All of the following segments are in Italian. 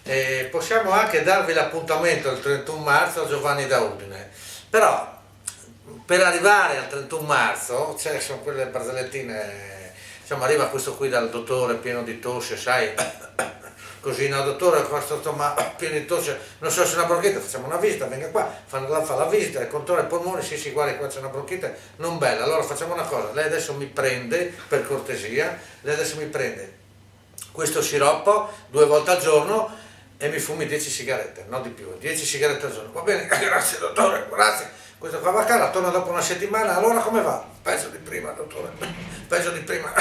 E possiamo anche darvi l'appuntamento il 31 marzo a Giovanni da Udine, però per arrivare al 31 marzo sono quelle barzellettine, insomma arriva questo qui dal dottore pieno di tosse, sai, così, no dottore, questo ma pieno di tosse, non so se è una bronchite, facciamo una visita, venga qua, fa la visita, il controllo ai polmoni, sì guardi qua c'è una bronchite non bella, allora facciamo una cosa, lei adesso mi prende, per cortesia, lei adesso mi prende questo sciroppo 2 volte al giorno e mi fumi 10 sigarette, no di più, 10 sigarette al giorno, va bene, grazie dottore, grazie, questo qua va cara, torna dopo una settimana, allora come va? Peggio di prima dottore, peggio di prima,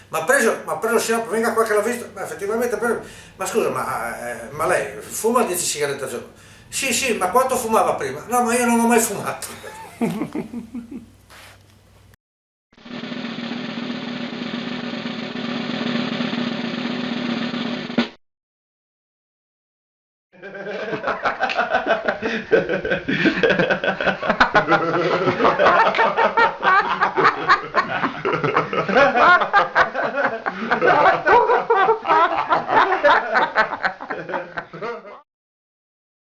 ma ha preso sciroppo, venga qua che l'ha visto, ma effettivamente, ma scusa, ma lei fuma 10 sigarette al giorno? Sì, ma quanto fumava prima? No, ma io non ho mai fumato.